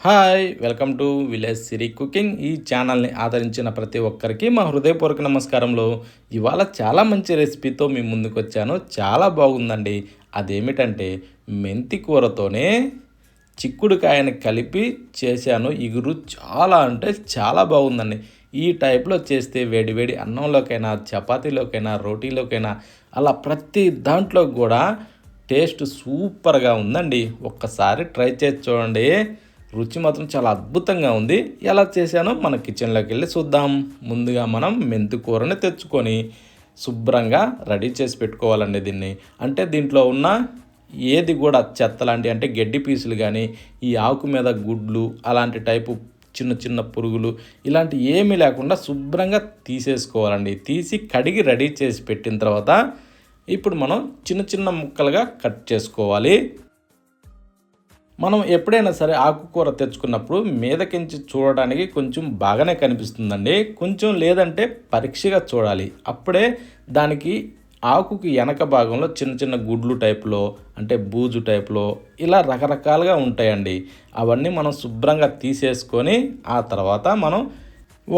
Hi welcome to village Siri cooking. ఈ ఛానల్ని ఆదరించిన ప్రతి ఒక్కరికి మా హృదయపూర్వక నమస్కారంలో. ఇవాళ చాలా మంచి రెసిపీతో మీ ముందుకు వచ్చాను. చాలా బాగుందండి. అదేమిటంటే మెంతి కూరతోనే చిక్కుడుకాయని కలిపి చేశాను. ఇగురు చాలా అంటే చాలా బాగుందండి. ఈ టైప్లో చేస్తే వేడివేడి అన్నంలోకైనా, చపాతీలోకైనా, రోటీలోకైనా అలా ప్రతి దాంట్లో కూడా టేస్ట్ సూపర్గా ఉందండి. ఒక్కసారి ట్రై చేసి చూడండి. రుచి మాత్రం చాలా అద్భుతంగా ఉంది. ఎలా చేశానో మన కిచెన్లోకి వెళ్ళి చూద్దాం. ముందుగా మనం మెంతి కూరని తెచ్చుకొని శుభ్రంగా రెడీ చేసి పెట్టుకోవాలండి దీన్ని. అంటే దీంట్లో ఉన్న ఏది కూడా చెత్త లాంటి అంటే గడ్డి పీసులు కానీ, ఈ ఆకు మీద గుడ్లు అలాంటి టైపు చిన్న చిన్న పురుగులు ఇలాంటి ఏమీ లేకుండా శుభ్రంగా తీసేసుకోవాలండి. తీసి కడిగి రెడీ చేసి పెట్టిన తర్వాత ఇప్పుడు మనం చిన్న చిన్న ముక్కలుగా కట్ చేసుకోవాలి. మనం ఎప్పుడైనా సరే ఆకుకూర తెచ్చుకున్నప్పుడు మీదకించి చూడడానికి కొంచెం బాగానే కనిపిస్తుందండి. కొంచెం లేదంటే పరీక్షగా చూడాలి. అప్పుడే దానికి ఆకుకి వెనక భాగంలో చిన్న చిన్న గుడ్లు టైప్లో అంటే బూజు టైప్లో ఇలా రకరకాలుగా ఉంటాయండి. అవన్నీ మనం శుభ్రంగా తీసేసుకొని ఆ తర్వాత మనం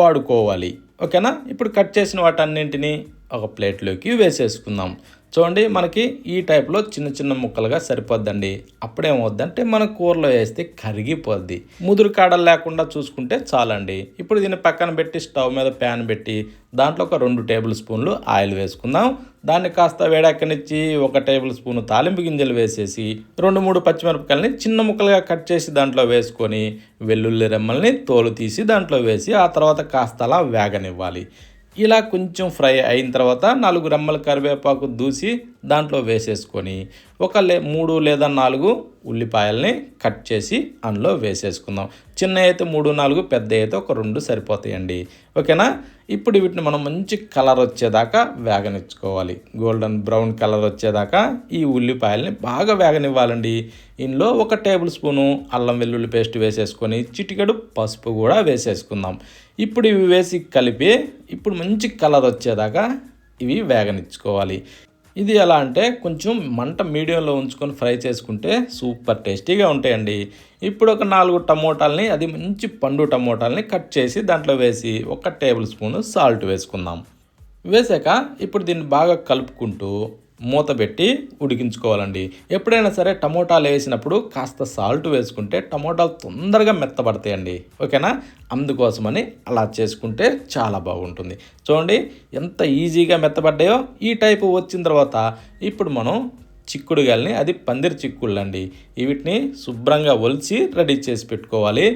వాడుకోవాలి. ఓకేనా? ఇప్పుడు కట్ చేసిన వాటన్నింటినీ ఒక ప్లేట్లోకి వేసేసుకుందాం. చూడండి, మనకి ఈ టైప్లో చిన్న చిన్న ముక్కలుగా సరిపోద్దండి. అప్పుడేమవుద్దంటే మన కూరలో వేస్తే కరిగిపోద్ది. ముదురు కాడలు లేకుండా చూసుకుంటే చాలండి. ఇప్పుడు దీన్ని పక్కన పెట్టి స్టవ్ మీద ప్యాన్ పెట్టి దాంట్లో ఒక 2 టేబుల్ స్పూన్లు ఆయిల్ వేసుకుందాం. దాన్ని కాస్త వేడెక్కనిచ్చి 1 టేబుల్ స్పూన్ తాలింపు గింజలు వేసేసి 2-3 పచ్చిమిరపకాయలని చిన్న ముక్కలుగా కట్ చేసి దాంట్లో వేసుకొని వెల్లుల్లి రెమ్మల్ని తోలు తీసి దాంట్లో వేసి ఆ తర్వాత కాస్త అలా వేగనివ్వాలి. ఇలా కొంచెం ఫ్రై అయిన తర్వాత 4 రెమ్మల కరివేపాకు దూసి దాంట్లో వేసేసుకొని 3 లేదా 4 ఉల్లిపాయల్ని కట్ చేసి అందులో వేసేసుకుందాం. చిన్న అయితే 3-4, పెద్ద అయితే ఒక 2 సరిపోతాయండి. ఓకేనా? ఇప్పుడు వీటిని మనం మంచి కలర్ వచ్చేదాకా వేగనిచ్చుకోవాలి. గోల్డెన్ బ్రౌన్ కలర్ వచ్చేదాకా ఈ ఉల్లిపాయల్ని బాగా వేగనివ్వాలండి. ఇందులో 1 టేబుల్ స్పూను అల్లం వెల్లుల్లి పేస్ట్ వేసేసుకొని చిటికెడు పసుపు కూడా వేసేసుకుందాం. ఇప్పుడు ఇవి వేసి కలిపి ఇప్పుడు మంచి కలర్ వచ్చేదాకా ఇవి వేగనిచ్చుకోవాలి. ఇది ఎలా అంటే కొంచెం మంట మీడియంలో ఉంచుకొని ఫ్రై చేసుకుంటే సూపర్ టేస్టీగా ఉంటాయండి. ఇప్పుడు ఒక 4 టమోటాలని, అది మంచి పండు టమోటాలని కట్ చేసి దాంట్లో వేసి 1 టేబుల్ స్పూను సాల్ట్ వేసుకుందాం. వేసాక ఇప్పుడు దీన్ని బాగా కలుపుకుంటూ మూత పెట్టి ఉడికించుకోవాలండి. ఎప్పుడైనా సరే టమోటాలు వేసినప్పుడు కాస్త సాల్ట్ వేసుకుంటే టమోటాలు తొందరగా మెత్తబడతాయండి. ఓకేనా? అందుకోసమని అలా చేసుకుంటే చాలా బాగుంటుంది. చూడండి ఎంత ఈజీగా మెత్తబడ్డాయో. ఈ టైపు వచ్చిన తర్వాత ఇప్పుడు మనం చిక్కుడుగాయల్ని, అది పందిరి చిక్కుళ్ళు అండి, వీటిని శుభ్రంగా ఒలిచి రెడీ చేసి పెట్టుకోవాలి.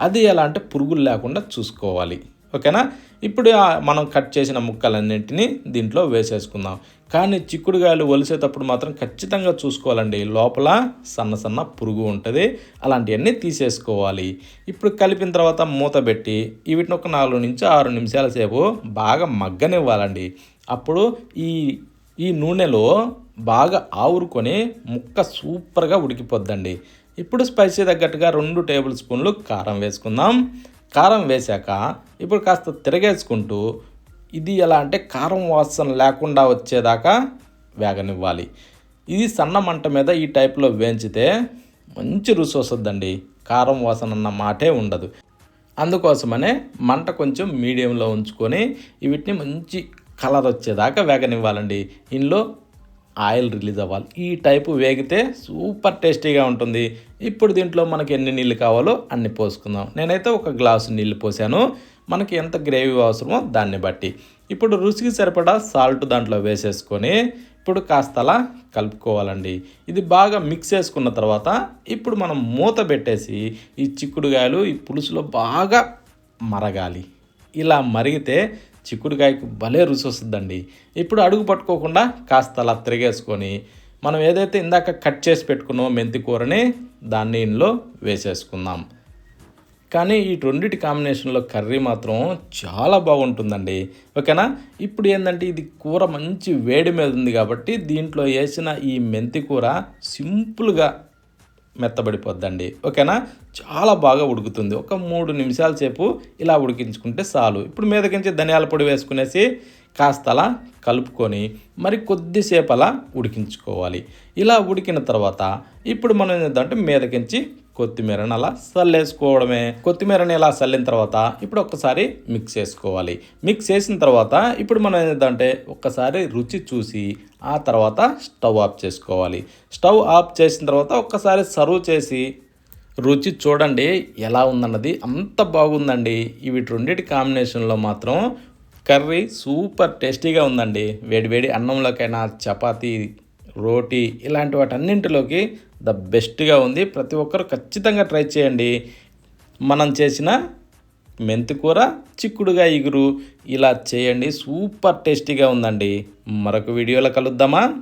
అది ఎలా అంటే పురుగులు లేకుండా చూసుకోవాలి. ఓకేనా? ఇప్పుడు మనం కట్ చేసిన ముక్కలన్నింటినీ దీంట్లో వేసేసుకుందాం. కానీ చిక్కుడుగాయలు ఒలిసేటప్పుడు మాత్రం ఖచ్చితంగా చూసుకోవాలండి. లోపల సన్న సన్న పురుగు ఉంటుంది. అలాంటివన్నీ తీసేసుకోవాలి. ఇప్పుడు కలిపిన తర్వాత మూత పెట్టి వీటిని ఒక 4-6 నిమిషాల సేపు బాగా మగ్గనివ్వాలండి. అప్పుడు ఈ నూనెలో బాగా ఆవురుకొని ముక్క సూపర్గా ఉడికిపోద్దండి. ఇప్పుడు స్పైసీ తగ్గట్టుగా 2 టేబుల్ స్పూన్లు కారం వేసుకుందాం. కారం వేశాక ఇప్పుడు కాస్త తిరగేసుకుంటూ ఇది ఎలా అంటే కారం వాసన లేకుండా వచ్చేదాకా వేగనివ్వాలి. ఇది సన్న మంట మీద ఈ టైప్లో వేయించితే మంచి రుచి వస్తుందండి. కారం వాసన అన్న మాటే ఉండదు. అందుకోసమనే మంట కొంచెం మీడియంలో ఉంచుకొని వీటిని మంచి కలర్ వచ్చేదాకా వేగనివ్వాలండి. ఇందులో ఆయిల్ రిలీజ్ అవ్వాలి. ఈ టైపు వేగితే సూపర్ టేస్టీగా ఉంటుంది. ఇప్పుడు దీంట్లో మనకి ఎన్ని నీళ్ళు కావాలో అన్ని పోసుకుందాం. నేనైతే 1 గ్లాసు నీళ్ళు పోసాను. మనకి ఎంత గ్రేవీ అవసరమో దాన్ని బట్టి. ఇప్పుడు రుచికి సరిపడా సాల్ట్ దాంట్లో వేసేసుకొని ఇప్పుడు కాస్త అలా కలుపుకోవాలండి. ఇది బాగా మిక్స్ చేసుకున్న తర్వాత ఇప్పుడు మనం మూత పెట్టేసి ఈ చిక్కుడుగాయలు ఈ పులుసులో బాగా మరగాలి. ఇలా మరిగితే చిక్కుడుకాయకు భలే రుచి వస్తుందండి. ఇప్పుడు అడుగు పట్టుకోకుండా కాస్త అలా తిరిగేసుకొని మనం ఏదైతే ఇందాక కట్ చేసి పెట్టుకున్నామో మెంతి కూరని దాన్ని ఇందులో వేసేసుకుందాం. కానీ ఈ రెండిటి కాంబినేషన్లో కర్రీ మాత్రం చాలా బాగుంటుందండి. ఓకేనా? ఇప్పుడు ఏంటంటే ఇది కూర మంచి వేడి మీద ఉంది కాబట్టి దీంట్లో వేసిన ఈ మెంతి కూర సింపుల్గా మెత్తబడిపోద్దండి. ఓకేనా? చాలా బాగా ఉడుకుతుంది. ఒక 3 నిమిషాల సేపు ఇలా ఉడికించుకుంటే చాలు. ఇప్పుడు మీదకించి ధనియాల పొడి వేసుకునేసి కాస్త అలా కలుపుకొని మరి కొద్దిసేపు అలా ఉడికించుకోవాలి. ఇలా ఉడికిన తర్వాత ఇప్పుడు మనం ఏంటంటే మీదకించి కొత్తిమీరని అలా చల్లేసుకోవడమే. కొత్తిమీరని ఇలా చల్లిన తర్వాత ఇప్పుడు ఒక్కసారి మిక్స్ చేసుకోవాలి. మిక్స్ చేసిన తర్వాత ఇప్పుడు మనం ఏంటంటే ఒక్కసారి రుచి చూసి ఆ తర్వాత స్టవ్ ఆఫ్ చేసుకోవాలి. స్టవ్ ఆఫ్ చేసిన తర్వాత ఒక్కసారి సర్వ్ చేసి రుచి చూడండి ఎలా ఉందన్నది. అంత బాగుందండి. వీటి రెండింటి కాంబినేషన్లో మాత్రం కర్రీ సూపర్ టేస్టీగా ఉందండి. వేడి వేడి అన్నంలోకైనా, చపాతీ, రోటీ ఇలాంటి వాటన్నింటిలోకి ద బెస్ట్గా ఉంది. ప్రతి ఒక్కరు ఖచ్చితంగా ట్రై చేయండి. మనం చేసిన మెంతికూర, చిక్కుడుగా ఇగురు ఇలా చేయండి. సూపర్ టేస్టీగా ఉందండి. మరొక వీడియోలో కలుద్దామా?